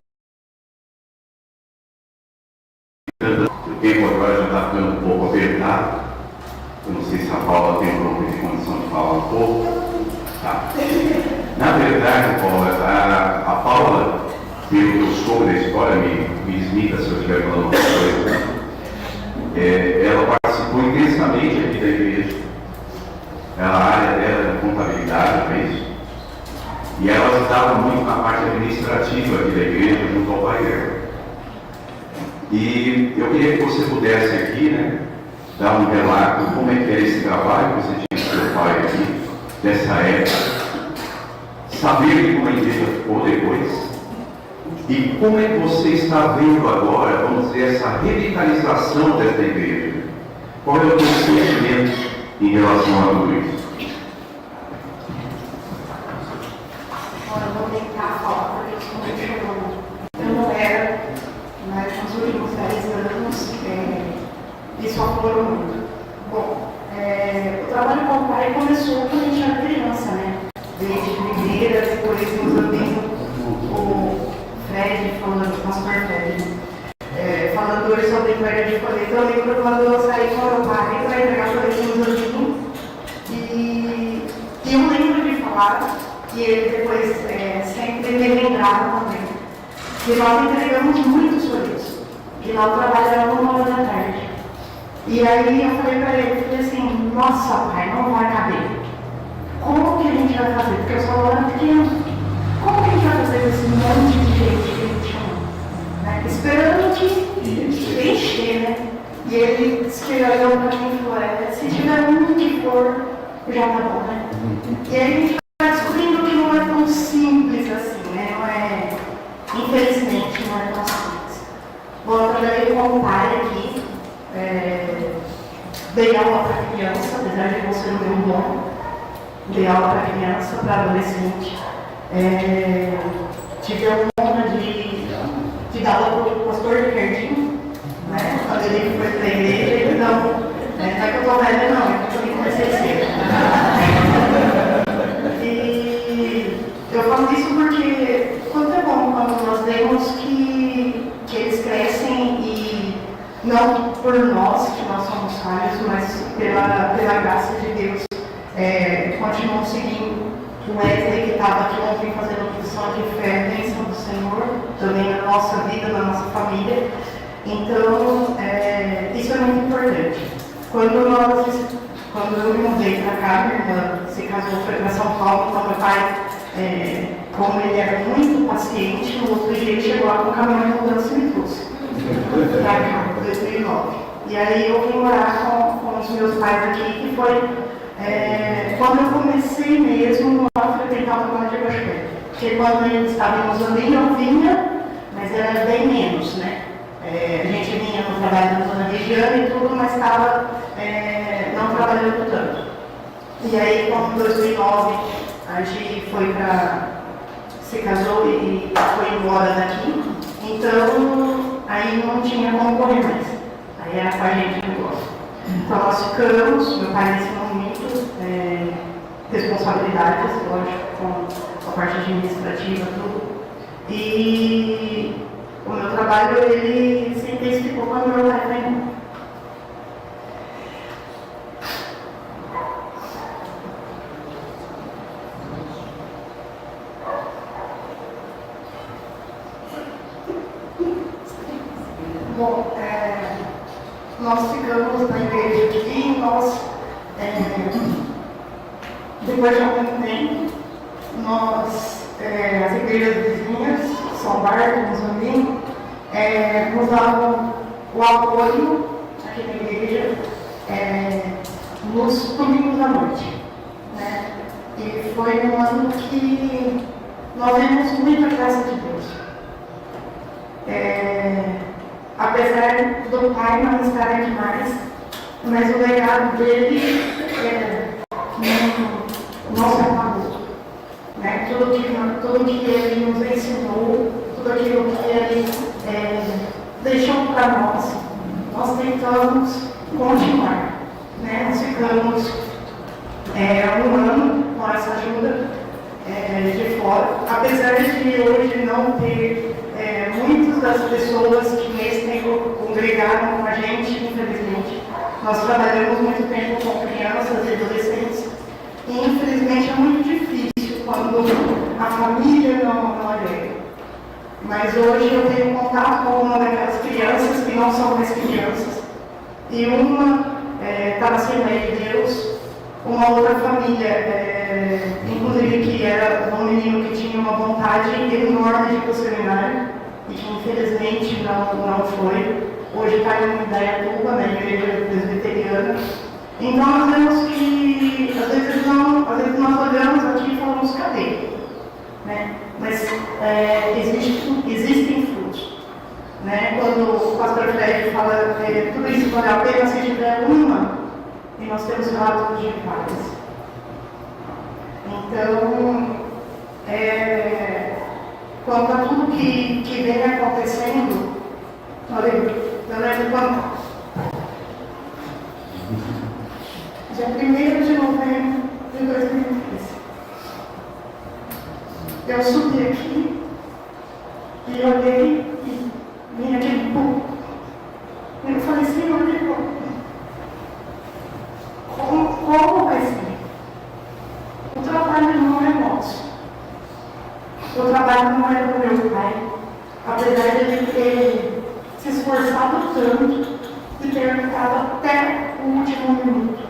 S2: o tempo agora já está ficando um pouco apertado. Eu não sei se a Paula tem alguma condição de falar um pouco. Tá. Na verdade, Paula, a Paula, pelo que eu soube da história, me explica se eu estiver falando alguma coisa, ela participou intensamente aqui da igreja. A área dela era contabilidade, não é isso? E ela ajudava muito na parte administrativa aqui da igreja, junto ao pai dela. E eu queria que você pudesse aqui, né, dar um relato de como é que era esse trabalho que você tinha com seu pai aqui, dessa época. Saber como a igreja ficou depois e como é que você está vendo agora, vamos dizer, essa revitalização dessa igreja. Qual é o seu sentimento em relação a tudo isso?
S6: Eu vou tentar falar, porque eu não era, mas nos últimos 10 anos isso aflorou muito. Bom, o trabalho com o pai começou quando a gente era criança, né? Desde primeiras, depois nos ouvindo o Fred falando, o pastor Fred, falando hoje sobre entrega de folheto. Eu lembro quando eu saí com o meu pai para entregar folheto nos ouvindo, e eu lembro de falar, e ele depois sempre me lembrava também, que nós entregamos muitos folhetos, que lá o trabalho era 1h da tarde. E aí eu falei para ele, falei assim, nossa pai, não vai caber. Como que a gente vai fazer? Porque eu só era pequeno. Como que a gente vai fazer com esse monte de gente que a gente chamou? Né? Esperando que encher, né? E ele disse que olhou para mim e falou, se tiver um que for, já tá bom, né? E aí a gente vai descobrindo que não é tão simples assim, né? Não é, infelizmente, não é tão simples. Bom, eu trabalhei com o pai aqui, dei aula para criança, apesar de você não ter um dom. Dei aula para criança, para adolescente. Tive a honra de dar aula para o pastor Ricardinho, né? Quando ele foi para a igreja. Então, não é que eu estou velha, não, é que eu também comecei cedo. E eu falo isso porque quanto é bom quando nós vemos que eles crescem e não por nós, que nós somos falhos, mas pela graça de Deus. Continuam seguindo o Wesley, que estava aqui ontem fazendo profissão de fé, bênção do Senhor, também na nossa vida, na nossa família. Então, isso é muito importante. Quando eu me mudei para cá, minha irmã se casou, foi para São Paulo, então meu pai, como ele era muito paciente, no outro dia ele chegou lá com o caminhão de mudança e me trouxe para cá, em 2009. E aí eu vim morar com os meus pais aqui, que foi quando eu comecei mesmo a frequentar o trabalho de gospel. Porque quando eles estávamos ali, eu vinha, mas era bem menos, né? A gente vinha no trabalho da Dona Regiane e tudo, mas estava não trabalhando tanto. E aí, quando em 2009 a gente foi se casou e foi embora daqui, então aí não tinha como correr mais. Aí era com a gente o negócio. Então nós ficamos, meu pai ensinou muito responsabilidades, lógico, com a parte administrativa, tudo. E o meu trabalho, ele se intensificou quando meu pai foi embora. Bom, nós ficamos na igreja aqui, depois de algum tempo, as igrejas vizinhas, São Bartolomeu, Mozambique, nos davam o apoio aqui na igreja nos domingos da noite. Né? E foi um ano que nós vimos muita graça de Deus. Apesar do pai não estar demais, mas o legado dele não se apagou. Né? Tudo que ele nos ensinou, tudo aquilo que ele deixou para nós tentamos continuar. Né? Nós ficamos um ano com essa ajuda de fora, apesar de hoje não ter muitas das pessoas que nesse tempo congregaram com a gente, infelizmente. Nós trabalhamos muito tempo com crianças e adolescentes e infelizmente é muito difícil quando a família não agrega. Mas hoje eu tenho contato com uma daquelas crianças que não são mais crianças. E uma está na Assembleia de Deus, uma outra família, inclusive que era um menino que tinha uma vontade enorme de ir para o seminário, e que infelizmente não foi. Hoje está em Indaiatuba, na igreja presbiteriana. Então nós vemos que, às vezes nós olhamos aqui e falamos, cadê? Né? Mas existem frutos. Né? Quando o pastor Fred fala, tudo isso vale a pena se tiver uma, e nós temos relatos de várias. Então, quanto a tudo que vem acontecendo, olha, eu lembro quando dia 1º de novembro de 2013. Eu subi aqui e olhei e vim aquele pouco. Eu falei, Senhor, como vai ser? O trabalho não é nosso. O trabalho não é do meu pai. Apesar de ele ter se esforçado tanto e ter ficado até o último minuto.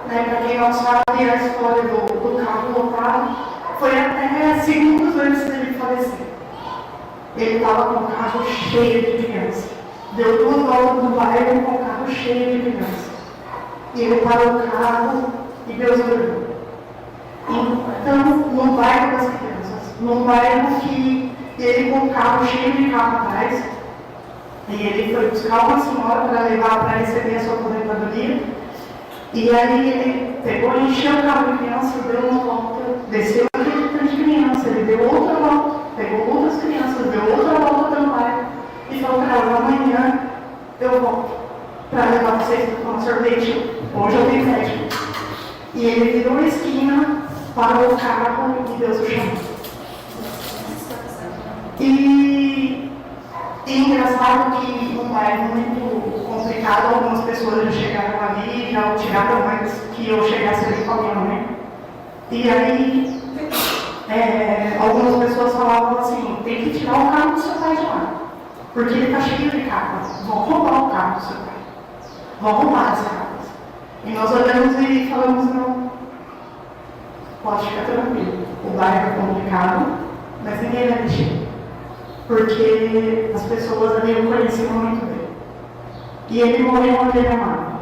S6: Né? Para quem não sabe, a história do carro lotado foi até segundos antes dele falecer. Ele estava com o carro cheio de criança. Deu 2 voltas no bairro com o carro cheio de criança. E ele parou o carro e Deus olhou. Então, no bairro das crianças, num bairro que ele com o carro cheio de carro atrás, e ele foi buscar uma senhora para levar para receber a sua aposentadoria. E aí ele pegou, encheu o carro de criança, deu uma volta, desceu aquele tanto de criança, ele deu outra volta, pegou outras crianças, deu outra volta pelo bairro e falou para elas, amanhã eu volto para levar vocês para tomar sorvete, hoje eu tenho médico. E ele virou a esquina, parou o carro e Deus o chamou. E engraçado que um bairro muito complicado, algumas pessoas já chegaram ali, já tiraram antes que eu chegasse ali com a minha mãe. E aí, algumas pessoas falavam assim, tem que tirar o carro do seu pai de lá, porque ele está cheio de carros, vão roubar o carro do seu pai, vão roubar as carros. E nós olhamos e falamos, não, pode ficar tranquilo, o bairro é complicado, mas ninguém vai mexer. Porque as pessoas ali o conheciam muito bem. E ele morreu onde ele amava.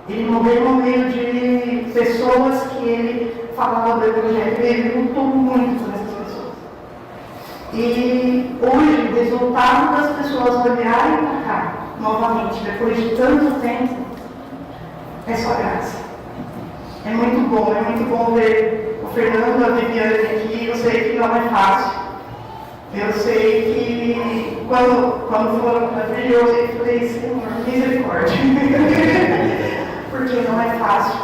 S6: Ele morreu no meio de pessoas que ele falava do Evangelho. Ele lutou muito por essas pessoas. E hoje, o resultado das pessoas olharem para cá, novamente, depois de tanto tempo, é só graça. É muito bom ver o Fernando, a Viviane aqui. Eu sei que não é fácil. Eu sei que quando foram para a eu falei, Senhor, misericórdia. Porque não é fácil.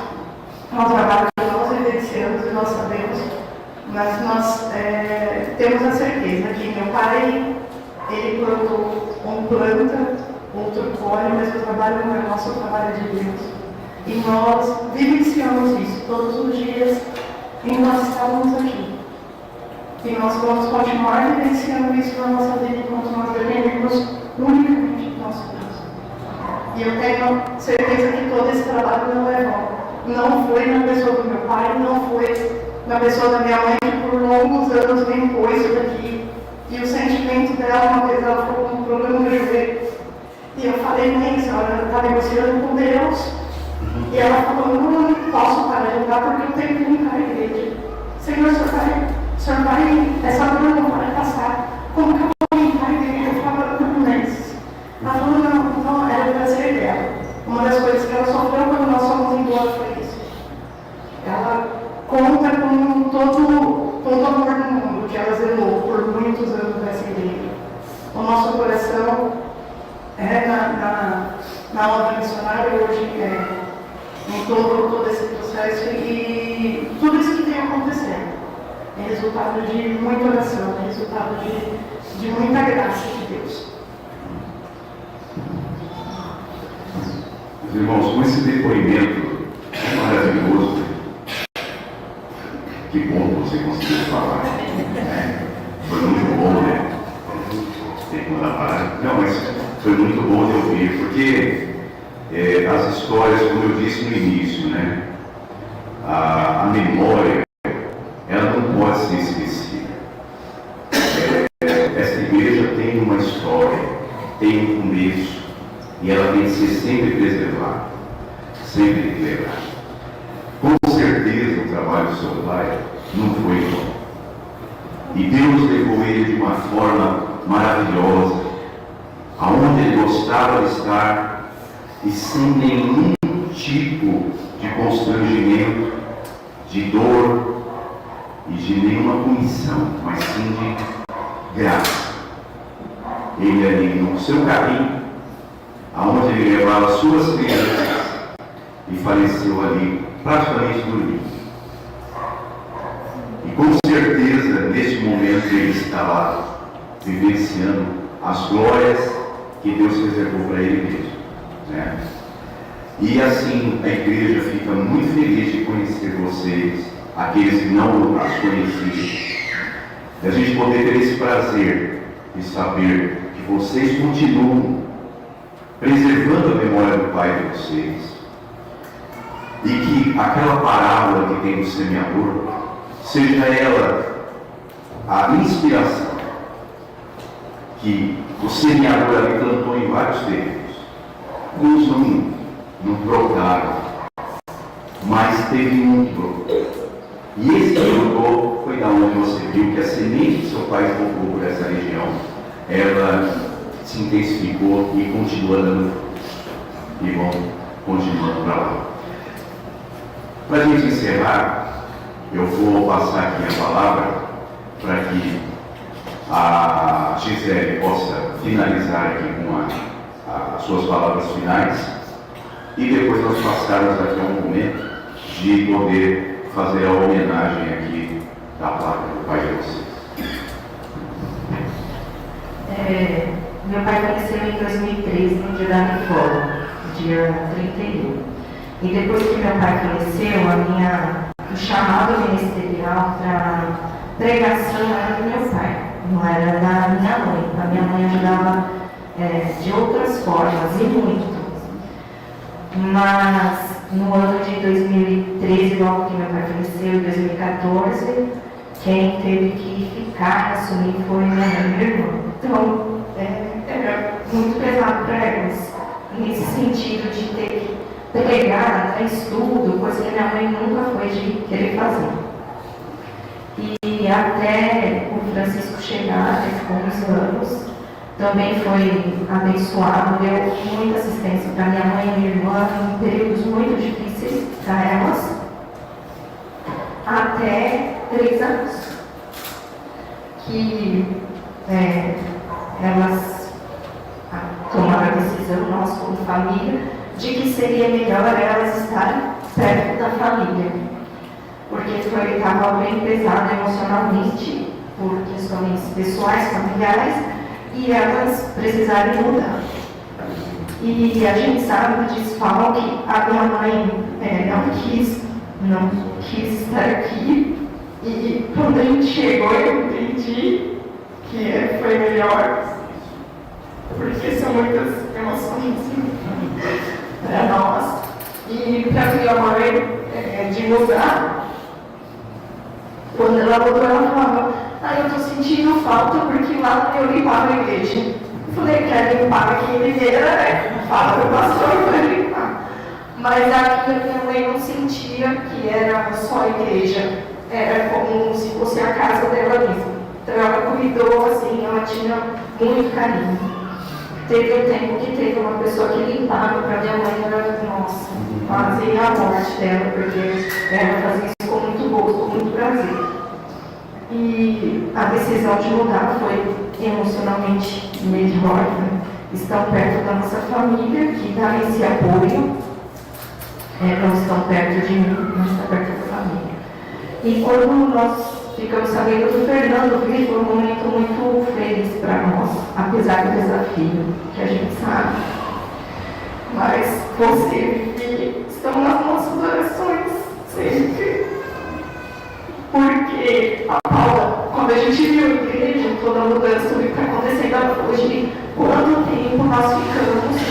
S6: É um trabalho que nós vivenciamos e nós sabemos, mas nós temos a certeza que meu pai, ele plantou um planta, outro colhe, mas o trabalho não é nosso, o trabalho é de Deus. E nós vivenciamos isso todos os dias e nós estávamos aqui. E nós vamos continuar vivenciando isso na nossa vida enquanto nós dependemos unicamente do nosso Deus. E eu tenho certeza que todo esse trabalho não é vão. Não foi na pessoa do meu pai, não foi na pessoa da minha mãe, que por longos anos me impôs isso daqui. E o sentimento dela, uma vez ela ficou com um problema no joelho. E eu falei, mãe, a senhora está negociando com Deus. E ela falou, não posso parar de lutar porque eu tenho que limpar a igreja. Senhor, o senhor vai, essa dor não vai passar. Como que eu vou limpar a igreja? Eu falava, não. Ela falou, não, era o prazer dela. Uma das coisas que ela sofreu quando nós fomos embora foi isso. Ela conta com todo o amor do mundo que ela zelou por muitos anos nessa igreja. O nosso coração na obra missionária hoje em todo esse processo e tudo isso que tem acontecendo é resultado de muita oração, é resultado de muita graça de Deus.
S7: Meus irmãos, com esse depoimento maravilhoso,
S2: Que bom que você conseguiu falar. Né? Foi muito bom, né? Tem que mandar parar. Não, mas foi muito bom de ouvir, porque as histórias, como eu disse no início, né? A memória, ela não pode ser esquecida. Essa igreja tem uma história, tem um começo, e ela tem que ser sempre preservada, sempre lembrada. Com certeza o trabalho do seu pai não foi bom. E Deus levou ele de uma forma maravilhosa, aonde ele gostava de estar e sem nenhum tipo de constrangimento, de dor e de nenhuma punição, mas sim de graça. Ele ali no seu carrinho, aonde ele levava suas crianças, e faleceu ali, praticamente dormindo. E com certeza, neste momento, ele está lá, vivenciando as glórias que Deus reservou para ele mesmo. Né? E assim, a igreja fica muito feliz de conhecer vocês, aqueles que não as conheciam. E a gente poder ter esse prazer de saber que vocês continuam preservando a memória do Pai de vocês. E que aquela parábola que tem do semeador, seja ela a inspiração que o semeador ali plantou em vários terrenos. Uns não brotaram, mas teve um que brotou. E esse que brotou foi da onde você viu que a semente que seu pai colocou por essa região, ela se intensificou e continua dando fruto. E vão continuando para lá. Para a gente encerrar, eu vou passar aqui a palavra para que a Gisele possa finalizar aqui com as suas palavras finais e depois nós passarmos aqui a um momento de poder fazer a homenagem aqui da placa do pai de vocês.
S3: Meu pai faleceu em 2013, no dia da reforma, dia 31. E depois que meu pai faleceu, o chamado ministerial para pregação era do meu pai, não era da minha mãe. A minha mãe ajudava de outras formas, e muito. Mas no ano de 2013, logo que meu pai faleceu, em 2014, quem teve que ficar, assumir, foi minha mãe e minha irmã. Então, era muito pesado para elas, nesse sentido de ter que pregar, estudo, coisa que minha mãe nunca foi de querer fazer. E até o Francisco chegar, ele ficou uns anos, também foi abençoado, deu muita assistência para minha mãe e minha irmã em períodos muito difíceis para elas, até 3 anos, que elas tomaram a decisão, nós como família, de que seria melhor elas estarem perto da família, porque estava bem pesado emocionalmente, por questões pessoais, familiares, e elas precisaram mudar. E a gente sabe disso, falam que a minha mãe não quis estar aqui, e quando a gente chegou eu entendi que foi melhor, porque são muitas emoções para nós. E para minha mãe, de mudar, quando ela mudou, ela falava: eu estou sentindo falta porque lá eu limpava a igreja. Eu falei: quer limpar aqui em Limeira, né? Fala para o pastor para limpar. Mas aqui a minha mãe não sentia que era só a igreja, era como se fosse a casa dela mesma. Então ela cuidou assim, ela tinha muito carinho. Teve um tempo que teve uma pessoa que limpava para minha mãe, era, nossa, quase a morte dela, porque ela fazia isso com muito gosto, com muito prazer. E a decisão de mudar foi emocionalmente melhor, né? Estão perto da nossa família, que dá esse apoio, não estão perto de mim, mas estão perto da família. E quando nós ficamos sabendo do Fernando, foi um momento muito feliz para nós, apesar do desafio, que a gente sabe. Mas você e estão nas nossas orações sempre. Por
S6: porque a Paula, quando a gente viu a igreja, toda a mudança, tudo que está acontecendo hoje, quanto tempo nós ficamos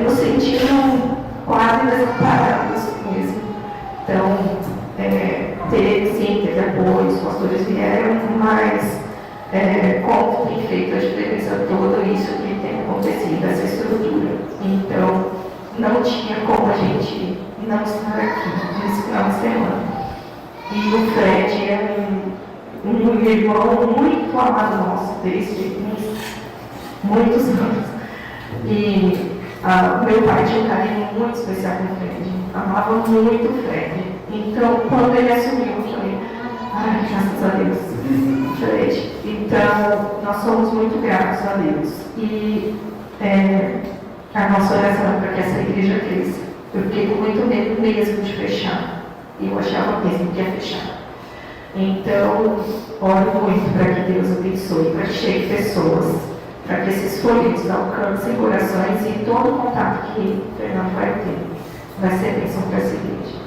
S6: nos sentindo quase desamparados mesmo. Então, teve apoio, os pastores vieram, mas como tem feito a diferença toda isso que tem acontecido, essa estrutura. Então, não tinha como a gente não estar aqui nesse final de semana. E o Fred é um irmão muito amado nosso, desde muitos anos. E meu pai tinha um carinho muito especial com o Fred, amava muito o Fred. Então, quando ele assumiu, eu falei, ai, graças a Deus, Fred. Então, nós somos muito gratos a Deus. E a nossa oração é para que essa igreja cresça. Eu fiquei com muito medo mesmo de fechar. E eu achava mesmo que ia fechar. Então, oro muito para que Deus abençoe, para que chegue pessoas, para que esses folhetos alcancem corações e todo o contato que o Fernando vai ter vai ser bênção para essa igreja.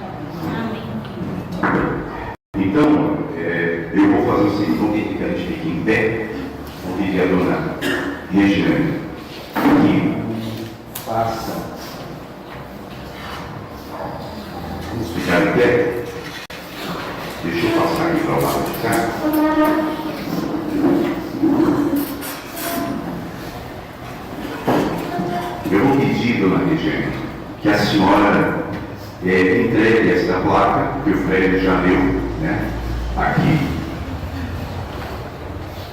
S2: Então, eu vou fazer o seguinte, vou pedir que a gente fique em pé, vou pedir a dona Regiane que faça. Vamos ficar em pé? Deixa eu passar aqui para o lado de cá. Eu vou pedir, dona Regiane, que a senhora entregue esta placa que o Fred já deu, né, aqui,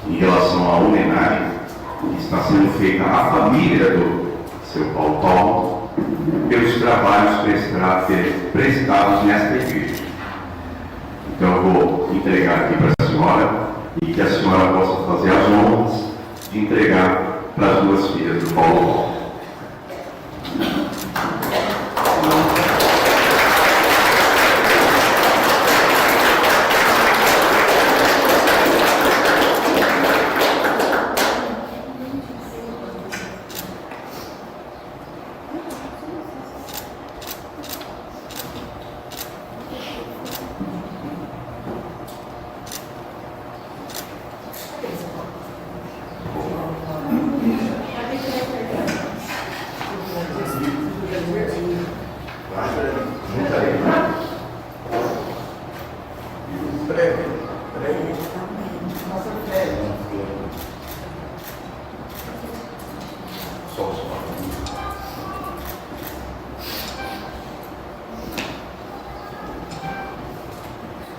S2: em relação à homenagem que está sendo feita à família do seu Paulo pelos trabalhos prestados nesta igreja. Então eu vou entregar aqui para a senhora e que a senhora possa fazer as honras de entregar para as duas filhas do Paulo.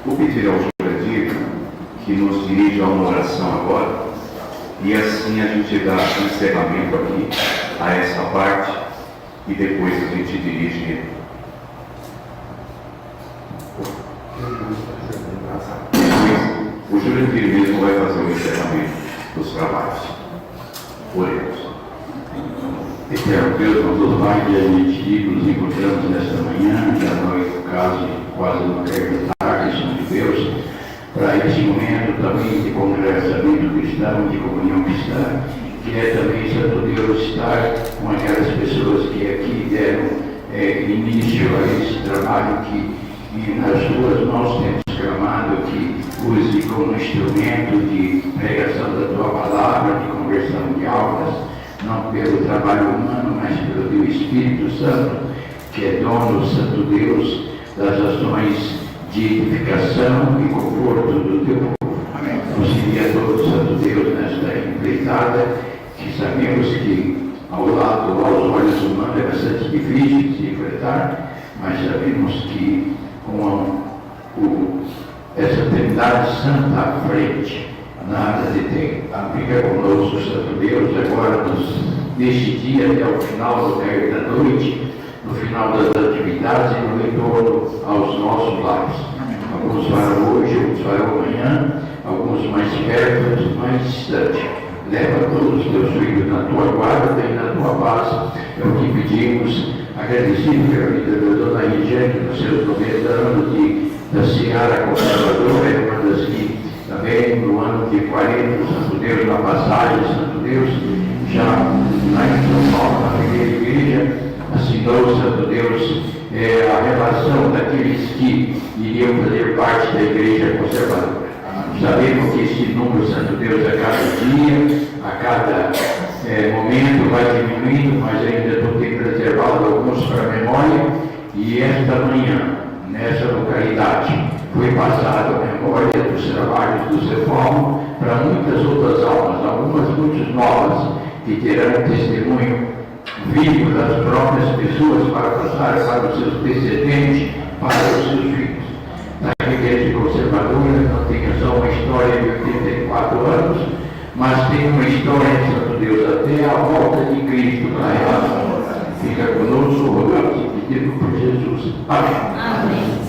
S2: Vou pedir ao Jurandir que nos dirija a uma oração agora e assim a gente dá encerramento aqui a essa parte e depois a gente dirige. O Jurandir mesmo vai fazer o encerramento dos trabalhos. Oremos.
S5: Eterno Deus, nós mais de admitir, nos encontramos nesta manhã, já não é quase no da tarde, Senhor de Deus, para esse momento também de congregamento cristão, de comunhão cristã, que é também, Santo Deus, estar com aquelas pessoas que aqui deram início a esse trabalho que nas tuas mãos temos clamado, que use como instrumento de pregação da tua palavra, de conversão de almas, não pelo trabalho humano, mas pelo teu Espírito Santo, que é dono, Santo Deus, das ações de edificação e conforto do teu povo. Amém. Auxilia todos, Santo Deus, nesta empreitada, que sabemos que ao lado, aos olhos humanos, é bastante difícil de se enfrentar, mas sabemos que com essa Trindade Santa à frente, nada detém. Fica conosco, Santo Deus, agora neste dia até o final do meio da noite, no final das atividades e no retorno aos nossos lares. Alguns farão hoje, alguns farão amanhã, alguns mais perto, outros mais distante. Leva todos os teus filhos na tua guarda e na tua paz. É o que pedimos, agradecido pela vida da dona Regiane, nos seus 90 anos da Seara Conservadora, é uma das que também no ano de 40, Santo Deus, na passagem, Santo Deus, já lá em São Paulo, na primeira igreja, assinou, Santo Deus, a relação daqueles que iriam fazer parte da igreja conservadora. Sabemos que esse número, Santo Deus, a cada dia, a cada momento vai diminuindo, mas ainda estou tendo reservado alguns para a memória. E esta manhã, nessa localidade, foi passada a memória dos trabalhos do seu Paulo para muitas outras almas, algumas muito novas, que terão testemunho vivo das próprias pessoas para passar para os seus descendentes, para os seus filhos. Na igreja conservadora não tem só uma história de 84 anos, mas tem uma história de Santo Deus até a volta de Cristo para ela. Fica conosco, rogamos e pedimos por Jesus. Amém.
S7: Amém.